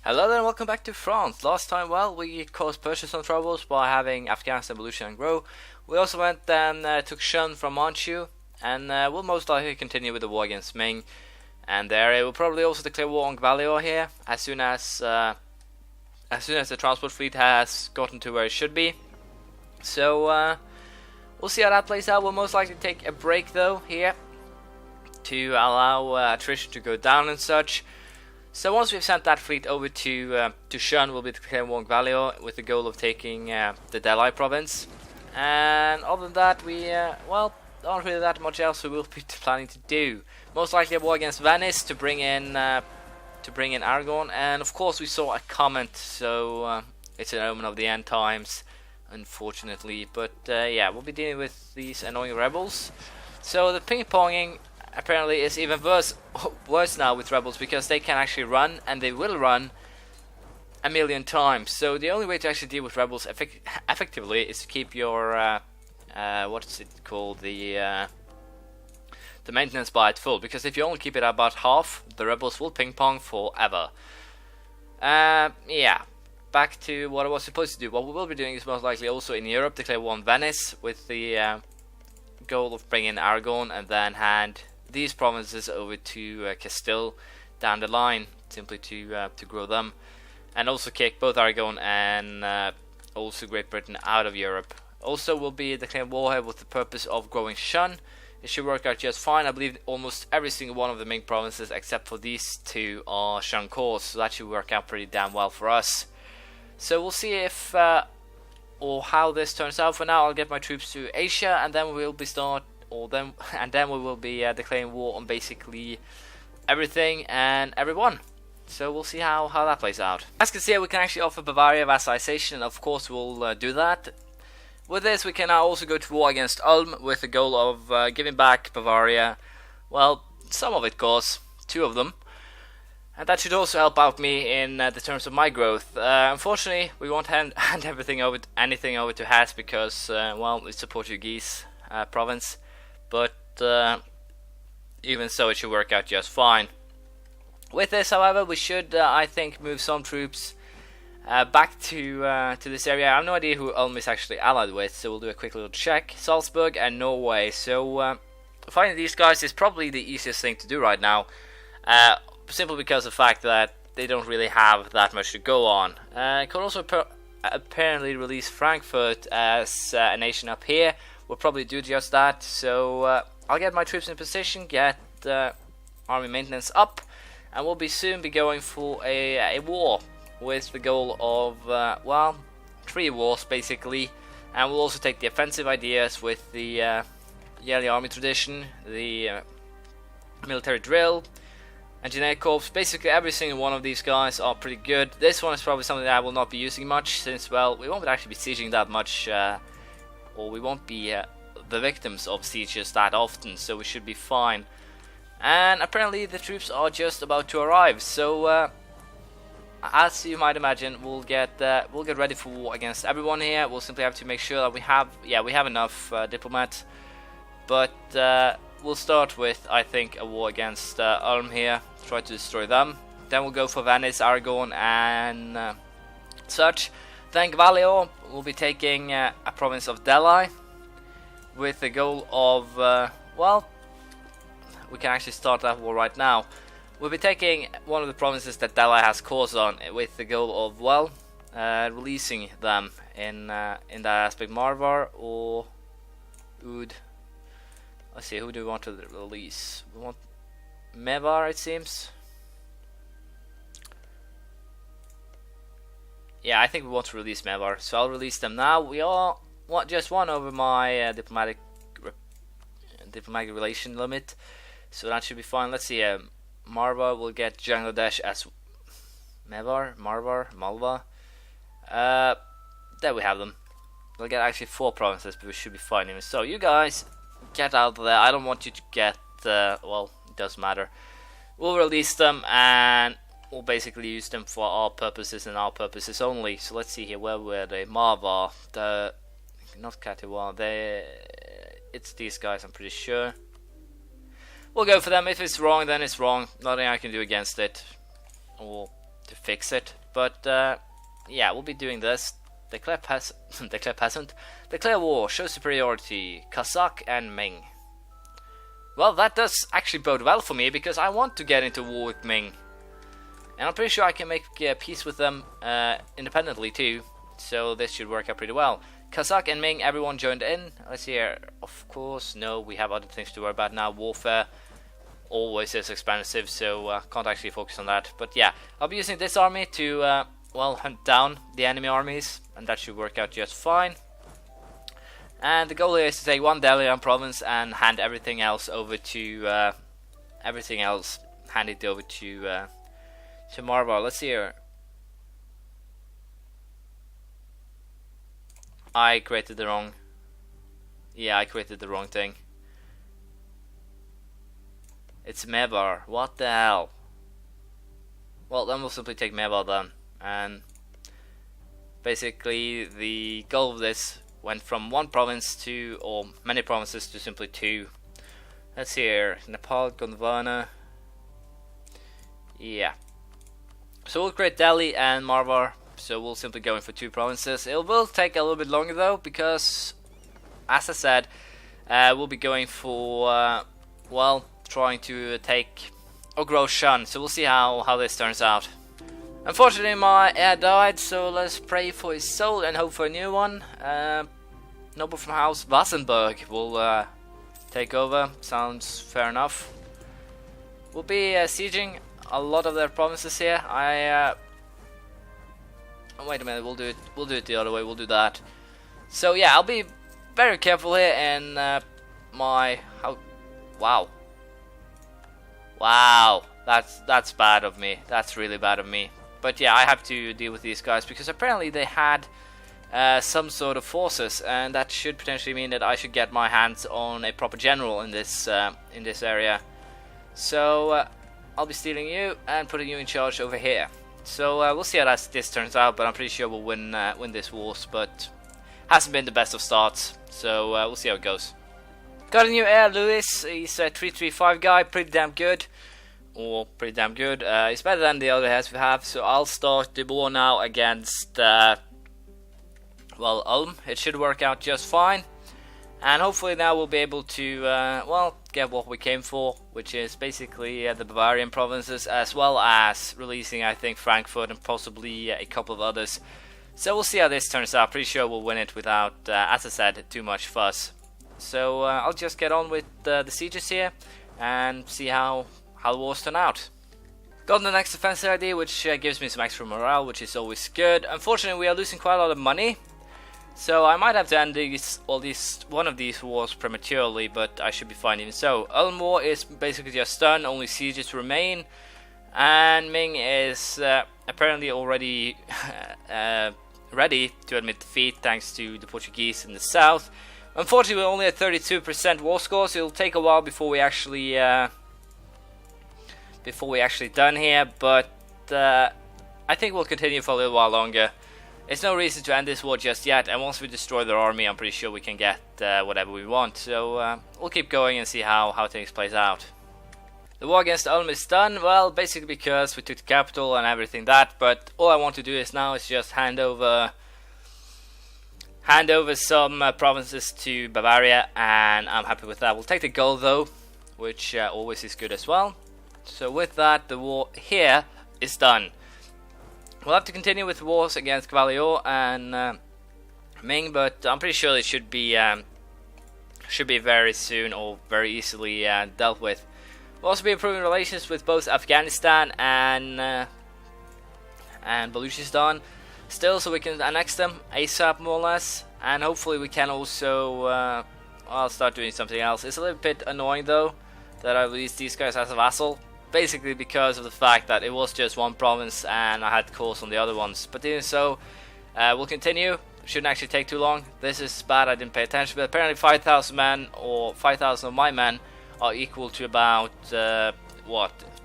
Hello there and welcome back to France. Last time, well, we caused Persia some troubles by having Afghanistan evolution and grow. We also went and took Shun from Manchu, and we'll most likely continue with the war against Ming. And there, we'll probably also declare war on Gwalior here as soon as the transport fleet has gotten to where it should be. So we'll see how that plays out. We'll most likely take a break though here to allow attrition to go down and such. So once we've sent that fleet over to Shun, we'll be declaring war on Gwalior with the goal of taking the Delhi province. And other than that, we well, not really that much else we will be planning to do. Most likely a war against Venice to bring in Aragon, and of course we saw a comment, so it's an omen of the end times, unfortunately. But yeah, we'll be dealing with these annoying rebels. So the ping-ponging apparently is even worse now with rebels, because they can actually run, and they will run a million times. So the only way to actually deal with rebels effectively is to keep your what is it called, the maintenance bar at full, because if you only keep it about half, the rebels will ping pong forever. Yeah, back to what I was supposed to do. What we will be doing is most likely also in Europe declare war on Venice with the goal of bringing Aragon, and then hand these provinces over to Castile down the line, simply to grow them, and also kick both Aragon and also Great Britain out of Europe. Also, we'll be declaring war here with the purpose of growing Shun. It should work out just fine. I believe almost every single one of the Ming provinces, except for these two, are Shun cores, so that should work out pretty damn well for us. So we'll see if or how this turns out. For now, I'll get my troops to Asia, and then we'll be we will be declaring war on basically everything and everyone. So we'll see how that plays out. As you can see, we can actually offer Bavaria vassalization, and of course we'll do that. With this, we can now also go to war against Ulm with the goal of giving back Bavaria. Well, some of it, course, 2 of them. And that should also help out me in the terms of my growth. Unfortunately, we won't hand anything over to Hesse because, well, it's a Portuguese province. But even so, it should work out just fine. With this, however, we should, I think, move some troops back to this area. I have no idea who Ulm is actually allied with, so we'll do a quick little check. Salzburg and Norway. So finding these guys is probably the easiest thing to do right now, simply because of the fact that they don't really have that much to go on. Could also apparently release Frankfurt as a nation up here. We'll probably do just that. So I'll get my troops in position, get army maintenance up, and we'll soon be going for a war with the goal of, well, 3 wars basically. And we'll also take the offensive ideas with the yearly army tradition, the military drill, engineer corps. Basically every single one of these guys are pretty good. This one is probably something that I will not be using much, since, well, we won't actually be sieging that much, or we won't be the victims of sieges that often, so we should be fine. And apparently the troops are just about to arrive, so as you might imagine, we'll get ready for war against everyone here. We'll simply have to make sure that we have enough diplomats. But we'll start with, I think, a war against Ulm here, try to destroy them. Then we'll go for Venice, Aragon, and such. Then Gwalior, we'll be taking a province of Delhi with the goal of, well, we can actually start that war right now. We'll be taking one of the provinces that Delhi has cores on with the goal of, well, releasing them in that aspect. Marvar or Oud. Let's see, who do we want to release? We want Mevar, it seems. Yeah, I think we want to release Mevar, so I'll release them now. We all just won over my diplomatic relation limit, so that should be fine. Let's see. Marva will get Bangladesh as Malva. There we have them. We'll get actually 4 provinces, but we should be fine even so. You guys, get out of there. I don't want you to get, well, it doesn't matter. We'll release them, and we'll basically use them for our purposes and our purposes only. So let's see here, where were they? Marva, not Katiwa, it's these guys, I'm pretty sure. We'll go for them. If it's wrong, then it's wrong. Nothing I can do against it. Or to fix it. But yeah, we'll be doing this. Declare peasant. Declare war. Show superiority. Kazakh and Ming. Well, that does actually bode well for me, because I want to get into war with Ming. And I'm pretty sure I can make peace with them independently too. So this should work out pretty well. Kazakh and Ming, everyone joined in. Let's see here. Of course, no, we have other things to worry about now. Warfare always is expensive, so can't actually focus on that. But yeah, I'll be using this army to, well, hunt down the enemy armies. And that should work out just fine. And the goal here is to take one Delian province and hand everything else over to hand it over to Marvar. Let's see here. I created the wrong. Yeah, I created the wrong thing. It's Mebar. What the hell? Well, then we'll simply take Mebar then, and basically the goal of this went from one province to, or many provinces, to simply two. Let's see here. Nepal, Gondwana. Yeah. So we'll create Delhi and Marvar. So we'll simply go in for two provinces. It will take a little bit longer though, because, as I said, we'll be going for, well, trying to take or grow Shun. So we'll see how this turns out. Unfortunately, my heir died, so let's pray for his soul and hope for a new one. Noble from House Wassenberg will take over. Sounds fair enough. We'll be sieging a lot of their provinces here. Wait a minute, we'll do it the other way. We'll do that. So yeah, I'll be very careful here in my wow, that's bad of me. That's really bad of me. But yeah, I have to deal with these guys because apparently they had some sort of forces, and that should potentially mean that I should get my hands on a proper general in this area. So I'll be stealing you and putting you in charge over here. So we'll see how this turns out, but I'm pretty sure we'll win this wars, but hasn't been the best of starts. So we'll see how it goes. Got a new heir, Lewis. He's a 335 guy, pretty damn good. Or pretty damn good. He's better than the other heirs we have, so I'll start the war now against, well, Ulm. It should work out just fine. And hopefully now we'll be able to, well, get what we came for, which is basically the Bavarian provinces, as well as releasing, I think, Frankfurt and possibly a couple of others. So we'll see how this turns out. Pretty sure we'll win it without, as I said, too much fuss. So I'll just get on with the sieges here and see how the wars turn out. Got the next offensive idea, which gives me some extra morale, which is always good. Unfortunately, we are losing quite a lot of money. So I might have to end one of these wars prematurely, but I should be fine even so. Ulm War is basically just done, only sieges remain. And Ming is apparently already ready to admit defeat thanks to the Portuguese in the south. Unfortunately, we're only at 32% war score, so it'll take a while before we actually done here. But I think we'll continue for a little while longer. There's no reason to end this war just yet, and once we destroy their army, I'm pretty sure we can get whatever we want. So we'll keep going and see how things plays out. The war against Ulm is done, well, basically because we took the capital and everything that, but all I want to do is now is just hand over some provinces to Bavaria, and I'm happy with that. We'll take the gold though, which always is good as well. So with that, the war here is done. We'll have to continue with wars against Gwalior and Ming, but I'm pretty sure it should be very soon or very easily dealt with. We'll also be improving relations with both Afghanistan and Baluchistan still, so we can annex them ASAP more or less, and hopefully we can also I'll start doing something else. It's a little bit annoying though that I released these guys as a vassal. Basically because of the fact that it was just one province and I had calls on the other ones. But even so, we'll continue. Shouldn't actually take too long. This is bad, I didn't pay attention, but apparently 5,000 men, or 5,000 of my men, are equal to about,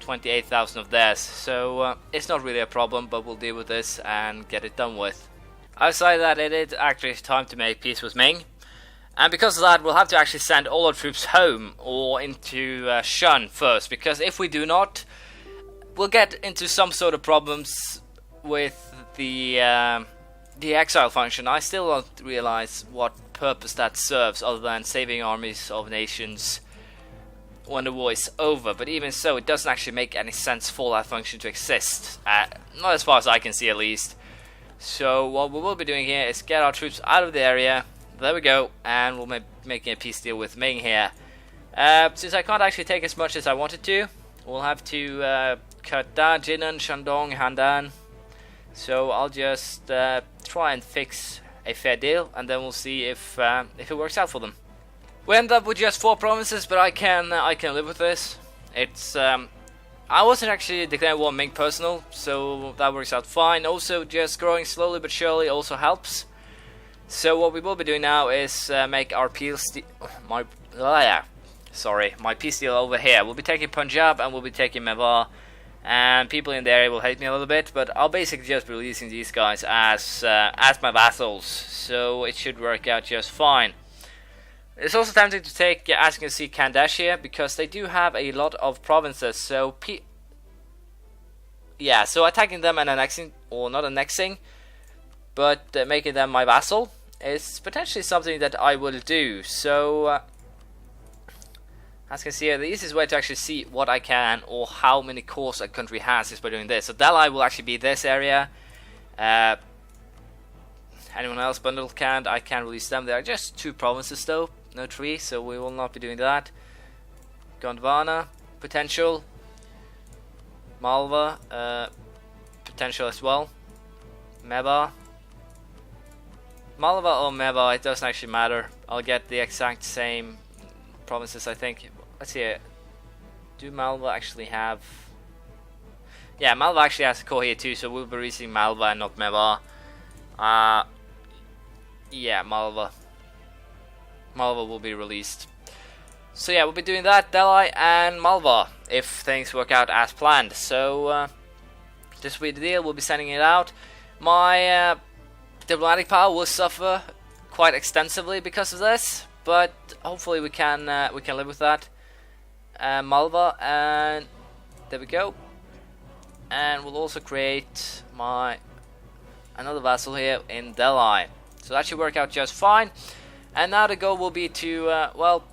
28,000 of theirs. So it's not really a problem, but we'll deal with this and get it done with. Outside that, it is actually time to make peace with Ming. And because of that, we'll have to actually send all our troops home or into Shun first, because if we do not, we'll get into some sort of problems with the exile function. I still don't realize what purpose that serves other than saving armies of nations when the war is over, but even so, it doesn't actually make any sense for that function to exist, not as far as I can see at least. So what we will be doing here is get our troops out of the area. There we go, and we'll be making a peace deal with Ming here. Since I can't actually take as much as I wanted to, we'll have to cut down Jinan, Shandong, Handan. So I'll just try and fix a fair deal, and then we'll see if it works out for them. We end up with just 4 provinces, but I can live with this. It's I wasn't actually declaring war on Ming personal, so that works out fine. Also, just growing slowly but surely also helps. So what we will be doing now is make our peace deal. My peace deal over here. We'll be taking Punjab and we'll be taking Mewar, and people in the area will hate me a little bit, but I'll basically just be releasing these guys as my vassals. So it should work out just fine. It's also tempting to take, as you can see, Kandash here, because they do have a lot of provinces. So so attacking them and annexing, or not annexing, but making them my vassal is potentially something that I will do. So as you can see here, the easiest way to actually see what I can or how many cores a country has is by doing this. So Delhi will actually be this area. Anyone else bundled canned, I can release them. There are just 2 provinces though, no 3, so we will not be doing that. Gondwana, potential. Malva, potential as well. Mewar. Malva or Mewar, it doesn't actually matter. I'll get the exact same provinces, I think. Let's see. Do Malva actually have... Yeah, Malva actually has a core here too, so we'll be releasing Malva and not Mewar. Yeah, Malva. Malva will be released. So yeah, we'll be doing that, Delhi and Malva, if things work out as planned. So this will be the deal. We'll be sending it out. My diplomatic power will suffer quite extensively because of this, but hopefully we can live with that. Malva, and there we go. And we'll also create another vassal here in Delhi. So that should work out just fine. And now the goal will be to,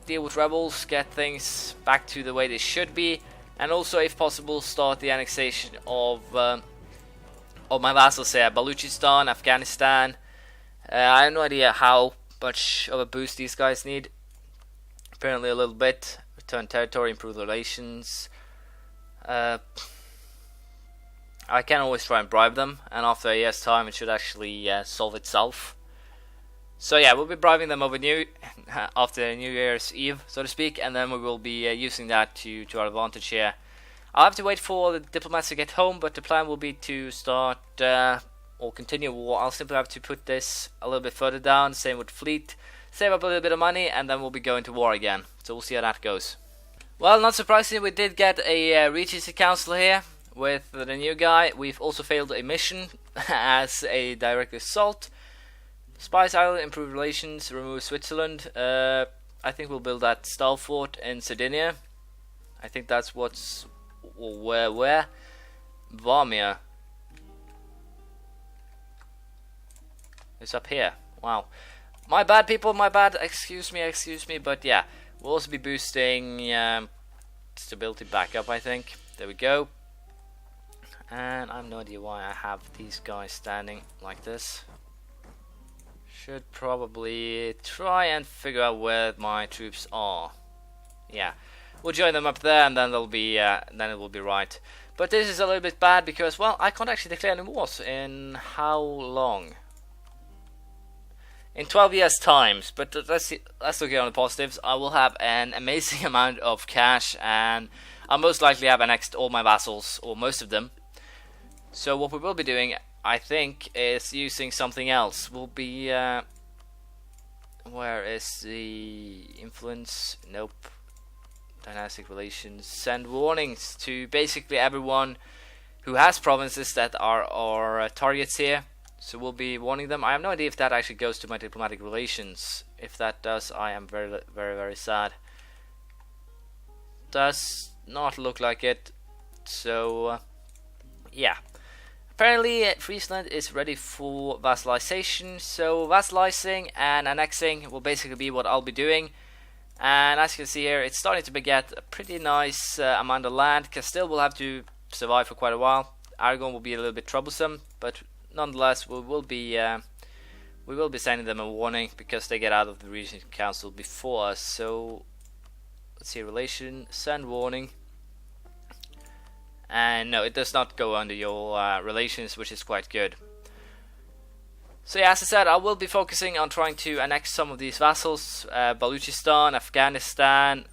deal with rebels, get things back to the way they should be, and also, if possible, start the annexation of my vassals here. Baluchistan, Afghanistan. I have no idea how much of a boost these guys need. Apparently a little bit. Return territory, improve relations. I can always try and bribe them, and after a year's time it should actually solve itself. So yeah, we'll be bribing them over after New Year's Eve, so to speak, and then we will be using that to our advantage here. I'll have to wait for the diplomats to get home, but the plan will be to start or continue war. I'll simply have to put this a little bit further down, same with fleet, save up a little bit of money, and then we'll be going to war again. So we'll see how that goes. Well, not surprisingly, we did get a Regency Council here with the new guy. We've also failed a mission as a direct assault. Spice Island, improve relations, remove Switzerland. I think we'll build that Style Fort in Sardinia. I think that's what's... Where? Varmia. It's up here. Wow. My bad, people, my bad. Excuse me, but yeah. We'll also be boosting stability back up, I think. There we go. And I have no idea why I have these guys standing like this. Should probably try and figure out where my troops are. Yeah, we'll join them up there, and then they'll be then it will be right. But this is a little bit bad because, well, I can't actually declare any wars in how long? In 12 years' times. But let's see. Let's look here on the positives. I will have an amazing amount of cash, and I'll most likely have annexed all my vassals, or most of them. So what we will be doing, I think, is using something else. We'll be where is the influence? Nope. Dynastic relations. Send warnings to basically everyone who has provinces that are our targets here. So we'll be warning them. I have no idea if that actually goes to my diplomatic relations. If that does, I am very, very, very sad. Does not look like it. So yeah. Apparently, Friesland is ready for vassalization, so vassalizing and annexing will basically be what I'll be doing. And as you can see here, it's starting to beget a pretty nice amount of land. Castile will have to survive for quite a while. Aragon will be a little bit troublesome, but nonetheless, we will be sending them a warning because they get out of the region council before us. So let's see, relation, send warning. And no, it does not go under your relations, which is quite good. So yeah, as I said, I will be focusing on trying to annex some of these vassals. Baluchistan, Afghanistan.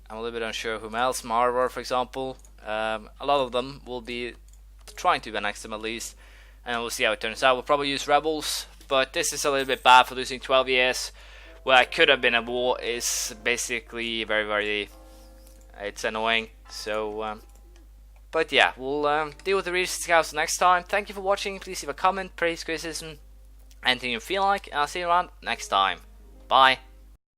I'm a little bit unsure whom else. Marwar, for example. A lot of them will be trying to annex them at least. And we'll see how it turns out. We'll probably use rebels. But this is a little bit bad for losing 12 years. Where I could have been at war is basically very, very... It's annoying. So... But yeah, we'll deal with the Regency Council next time. Thank you for watching. Please leave a comment, praise, criticism, anything you feel like. And I'll see you around next time. Bye.